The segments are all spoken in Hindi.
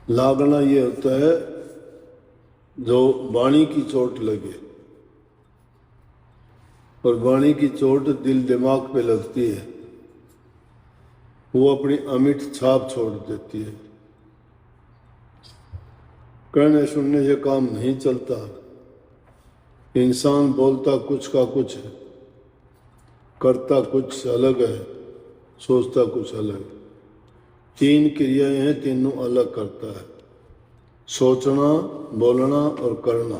लागना ये होता है जो वाणी की चोट लगे, और वाणी की चोट दिल दिमाग पे लगती है, वो अपनी अमिट छाप छोड़ देती है। कहने सुनने से काम नहीं चलता। इंसान बोलता कुछ का कुछ है, करता कुछ अलग है, सोचता कुछ अलग है। तीन क्रियाएं हैं, तीनों अलग करता है, सोचना, बोलना और करना।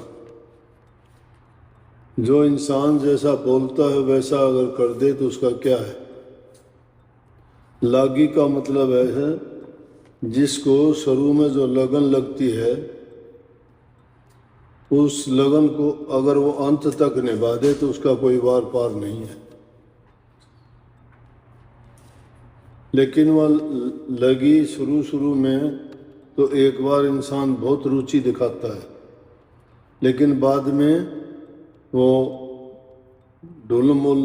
जो इंसान जैसा बोलता है वैसा अगर कर दे तो उसका क्या है? लागी का मतलब है जिसको शुरू में जो लगन लगती है, उस लगन को अगर वो अंत तक निभा दे तो उसका कोई वार पार नहीं है। लेकिन वह लगी शुरू में तो एक बार इंसान बहुत रुचि दिखाता है, लेकिन बाद में वो ढुलमुल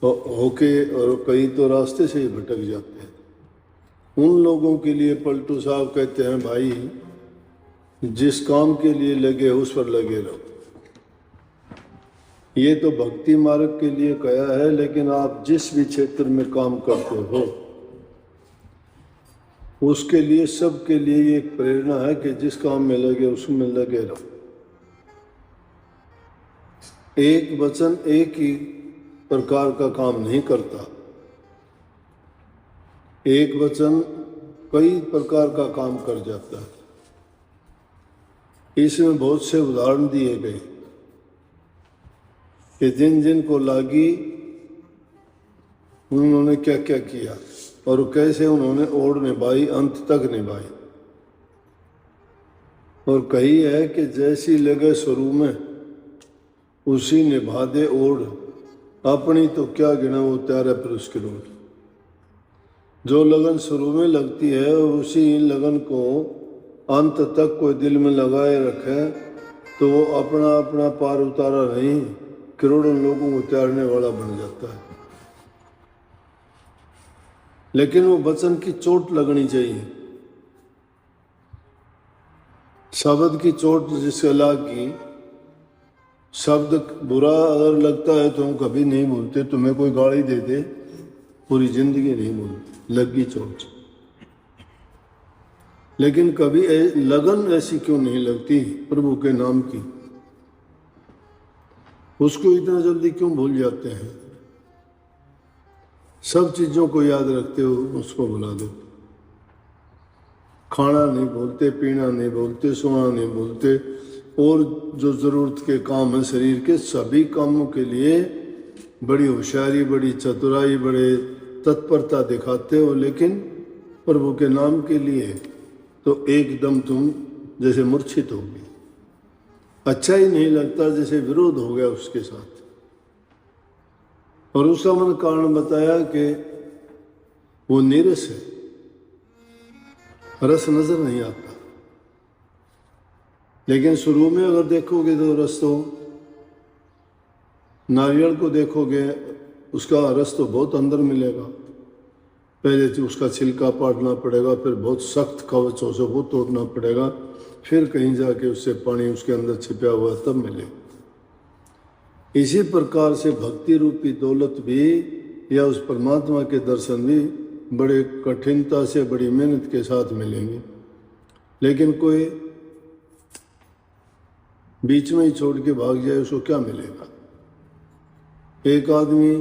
होके और कई तो रास्ते से ही भटक जाते हैं। उन लोगों के लिए पलटू साहब कहते हैं, भाई जिस काम के लिए लगे उस पर लगे रहो। ये तो भक्ति मार्ग के लिए कहा है, लेकिन आप जिस भी क्षेत्र में काम करते हो उसके लिए, सबके लिए ये एक प्रेरणा है कि जिस काम में लगे उसमें लगे रहो। एक वचन एक ही प्रकार का काम नहीं करता, एक वचन कई प्रकार का काम कर जाता है। इसमें बहुत से उदाहरण दिए गए कि जिन जिन को लागी उन्होंने क्या क्या किया और कैसे उन्होंने ओढ़ निभाई, अंत तक निभाई। और कही है कि जैसी लगे शुरू में उसी निभा दे ओढ़, अपनी तो क्या गिना वो त्यारे पर उसकी रोड। जो लगन शुरू में लगती है उसी लगन को अंत तक कोई दिल में लगाए रखे तो वो अपना अपना पार उतारा नहीं, करोड़ों लोगों को तैरने वाला बन जाता है। लेकिन वो वचन की चोट लगनी चाहिए। शब्द की चोट जिससे लागी, शब्द बुरा अगर लगता है तो हम कभी नहीं बोलते। तुम्हें कोई गाली दे दे पूरी जिंदगी नहीं बोलते, लगी चोट। लेकिन कभी लगन ऐसी क्यों नहीं लगती प्रभु के नाम की? उसको इतना जल्दी क्यों भूल जाते हैं? सब चीजों को याद रखते हो, उसको भुला दो। खाना नहीं बोलते, पीना नहीं बोलते, सोना नहीं बोलते, और जो जरूरत के काम है शरीर के, सभी कामों के लिए बड़ी होशियारी, बड़ी चतुराई, बड़े तत्परता दिखाते हो। लेकिन प्रभु के नाम के लिए तो एकदम तुम जैसे मूर्छित हो गए। अच्छा ही नहीं लगता, जैसे विरोध हो गया उसके साथ। और उसका मैंने कारण बताया कि वो नीरस है, रस नजर नहीं आता। लेकिन शुरू में अगर देखोगे तो रस तो, नारियल को देखोगे उसका रस तो बहुत अंदर मिलेगा। पहले तो उसका छिलका पाटना पड़ेगा, फिर बहुत सख्त कवचों से वो तोड़ना पड़ेगा, फिर कहीं जाके उससे पानी उसके अंदर छिपा हुआ तब मिले। इसी प्रकार से भक्ति रूपी दौलत भी या उस परमात्मा के दर्शन भी बड़े कठिनता से, बड़ी मेहनत के साथ मिलेंगे। लेकिन कोई बीच में ही छोड़ के भाग जाए उसको क्या मिलेगा? एक आदमी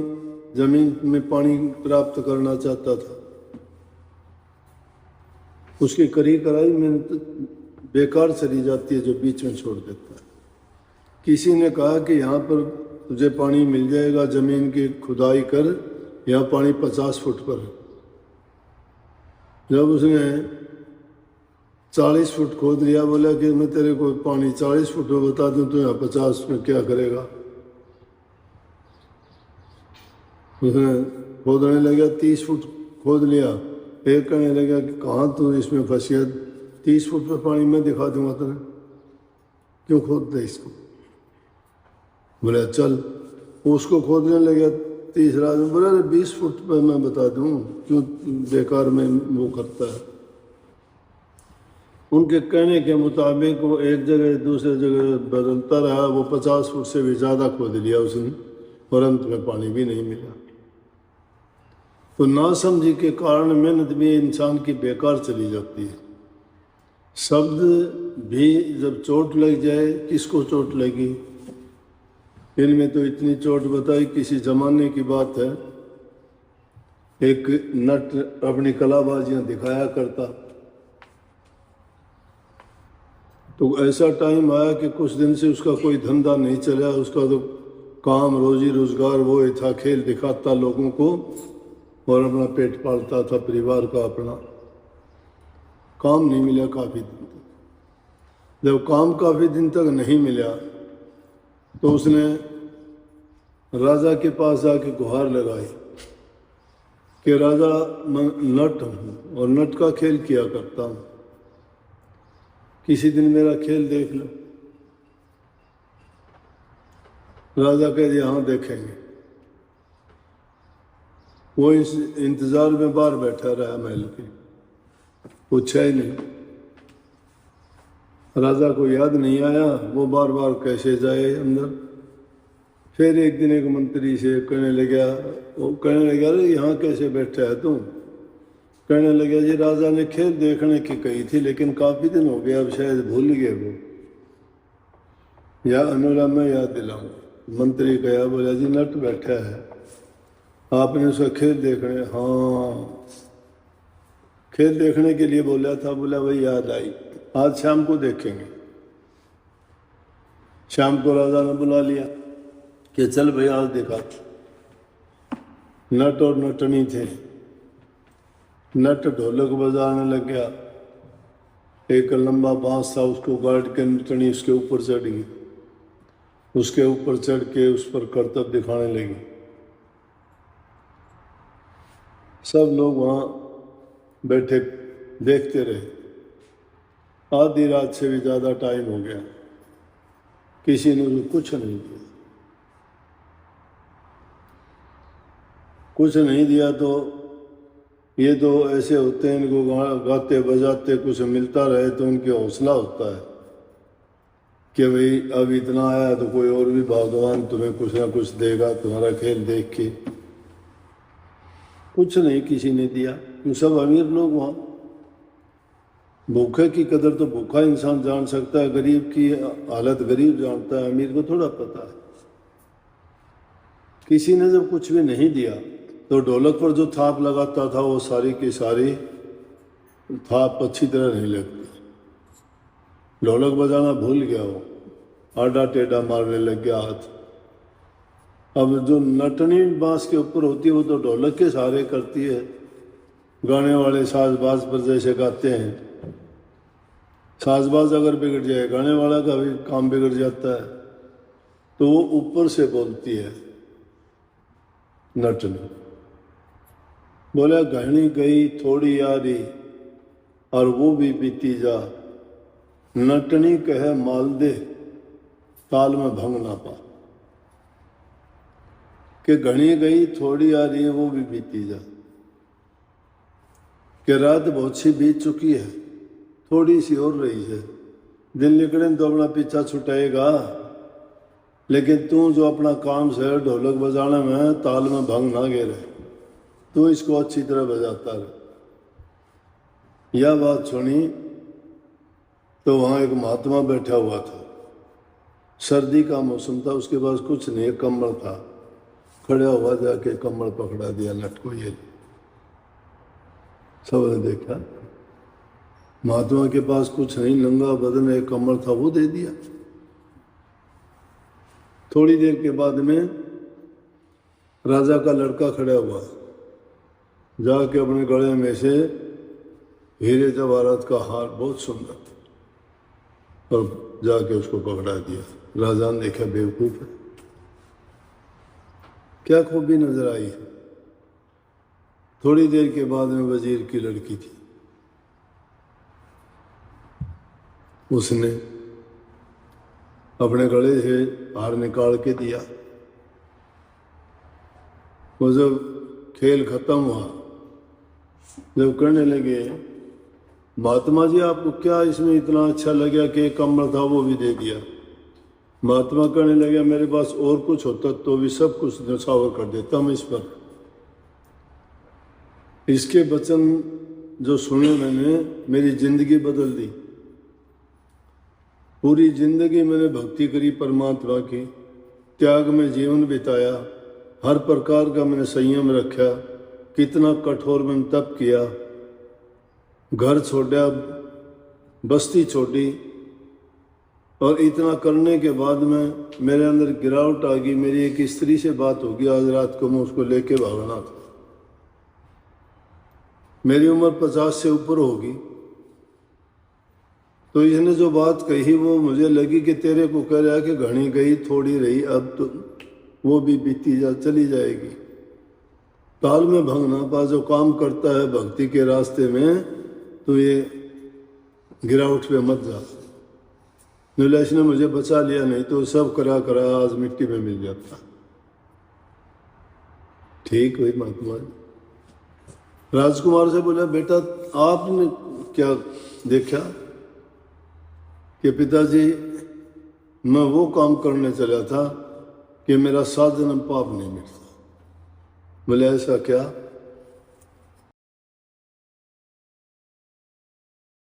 जमीन में पानी प्राप्त करना चाहता था, उसकी करी कराई मेहनत बेकार चली जाती है जो बीच में छोड़ देता है। किसी ने कहा कि यहाँ पर तुझे पानी मिल जाएगा, जमीन की खुदाई कर, यहाँ पानी 50 फुट पर है। जब उसने 40 फुट खोद लिया, बोला कि मैं तेरे को पानी 40 फुट में बता दूं तो यहाँ 50 में क्या करेगा? उसने खोदने लगा, 30 फुट खोद लिया। एक कहने लगा कि कहाँ तू इसमें फंस गया, 30 फुट पर पानी मैं दिखा दूंगा तुझे, क्यों खोद दे इसको? बोला चल। उसको खोदने लगा, तीसरा आदमी बोला 20 फुट पर मैं बता दूं, क्यों बेकार में वो करता है? उनके कहने के मुताबिक वो एक जगह दूसरे जगह बदलता रहा, वो 50 फुट से भी ज़्यादा खोद लिया उसने और अंत में पानी भी नहीं मिला। तो नासमझी के कारण मेहनत भी इंसान की बेकार चली जाती है। शब्द भी जब चोट लग जाए, किसको चोट लगी? इनमें तो इतनी चोट बताई, किसी जमाने की बात है, एक नट अपनी कलाबाजियां दिखाया करता, तो ऐसा टाइम आया कि कुछ दिन से उसका कोई धंधा नहीं चला, उसका तो काम रोजी रोजगार वो ही था, खेल दिखाता लोगों को और अपना पेट पालता था, परिवार का अपना। काम नहीं मिला काफ़ी दिन तक। जब काम काफ़ी दिन तक नहीं मिला तो उसने राजा के पास जाके गुहार लगाई कि राजा मैं नट हूँ और नट का खेल किया करता हूँ, किसी दिन मेरा खेल देख लो। राजा कह दिया हाँ देखेंगे। वो इस इंतजार में बाहर बैठा रहा महल के, पूछा ही नहीं। राजा को याद नहीं आया, वो बार बार कैसे जाए अंदर। फिर एक दिन एक मंत्री से कहने लगा, वो कहने लगा अरे यहाँ कैसे बैठा है तुम? कहने लगा जी राजा ने खेल देखने की कही थी, लेकिन काफ़ी दिन हो गया, अब शायद भूल गए वो, या अनुरा मैं याद दिलाऊंगा। मंत्री कहा, बोला जी नट बैठा है, आपने उसका खेल देखने? हाँ खेल देखने के लिए बोला था। बोला भाई याद आई, आज शाम को देखेंगे। शाम को राजा ने बुला लिया कि चल भाई आज देखा। नट और नटनी थे। नट ढोलक बजाने लग गया, एक लंबा बांस था, उसको गाड़ के नटनी उसके ऊपर चढ़ गई। उसके ऊपर चढ़ के उस पर करतब दिखाने लगी। सब लोग वहाँ बैठे देखते रहे। आधी रात से भी ज़्यादा टाइम हो गया, किसी ने भी कुछ नहीं दिया। कुछ नहीं दिया तो ये तो ऐसे होते हैं, इनको गाते बजाते कुछ मिलता रहे तो उनके हौसला होता है कि भाई अब इतना आया तो कोई और भी भगवान तुम्हें कुछ ना कुछ देगा तुम्हारा खेल देख के। कुछ नहीं किसी ने दिया, क्यों सब अमीर लोग वहाँ। भूखे की कदर तो भूखा इंसान जान सकता है, गरीब की हालत गरीब जानता है, अमीर को थोड़ा पता है। किसी ने जब कुछ भी नहीं दिया तो ढोलक पर जो थाप लगाता था वो सारी की सारी थाप अच्छी तरह नहीं लगती। ढोलक बजाना भूल गया, वो आड़ा टेढ़ा मारने लग गया हाथ। अब जो नटनी बांस के ऊपर होती है वो तो ढोलक के सहारे करती है। गाने वाले साजबाज पर जैसे गाते हैं, साजबाज अगर बिगड़ जाए गाने वाला का भी काम बिगड़ जाता है, तो वो ऊपर से बोलती है नटनी। बोला गहनी गई थोड़ी यारी और वो भी बीती जा, नटनी कहे माल दे ताल में भंग ना पा। कि घनी गई थोड़ी आ रही है वो भी बीती जा, कि रात बहुत सी बीत चुकी है थोड़ी सी और रही है। दिन निकले तो अपना पीछा छुटाएगा, लेकिन तू जो अपना काम से ढोलक बजाने में ताल में भंग ना गिरे, तू इसको अच्छी तरह बजाता रहे। यह बात सुनी तो वहाँ एक महात्मा बैठा हुआ था। सर्दी का मौसम था, उसके पास कुछ नहीं, कम्बल था। खड़ा हुआ जाके कम्बल पकड़ा दिया नट को। ये सबने देखा महात्मा के पास कुछ नहीं, नंगा बदन एक कम्बल था वो दे दिया। थोड़ी देर के बाद में राजा का लड़का खड़ा हुआ, जाके अपने गले में से हीरे जवाहरात का हार बहुत सुंदर और जाके उसको पकड़ा दिया। राजा ने देखा बेवकूफ है, क्या खूबी नजर आई। थोड़ी देर के बाद में वजीर की लड़की थी, उसने अपने गले से हार निकाल के दिया। वो जब खेल खत्म हुआ, जब करने लगे महात्मा जी आपको क्या इसमें इतना अच्छा लगा कि एक कमर था वो भी दे दिया। महात्मा कहने लगे मेरे पास और कुछ होता तो भी सब कुछ न्यौछावर कर देता मैं इस पर। इसके वचन जो सुने मैंने मेरी जिंदगी बदल दी। पूरी जिंदगी मैंने भक्ति करी परमात्मा की, त्याग में जीवन बिताया, हर प्रकार का मैंने संयम रखा, कितना कठोर मैंने तप किया, घर छोड़ा, बस्ती छोड़ी, और इतना करने के बाद में मेरे अंदर गिरावट आ गई। मेरी एक स्त्री से बात होगी, आज रात को मैं उसको लेके भागना था। मेरी उम्र 50 से ऊपर होगी। तो इसने जो बात कही वो मुझे लगी कि तेरे को कह रहा कि घनी गई थोड़ी रही, अब तो वो भी बीती चली जाएगी। ताल में भंग ना पा, जो काम करता है भक्ति के रास्ते में तो ये गिरावट पे मत जा। नीलेश ने मुझे बचा लिया, नहीं तो सब करा आज मिट्टी में मिल जाता। ठीक हुई महात्मा जी। राजकुमार से बोला बेटा आपने क्या देखा कि पिताजी मैं वो काम करने चला था कि मेरा 7 जन्म पाप नहीं मिटता। बोले ऐसा क्या?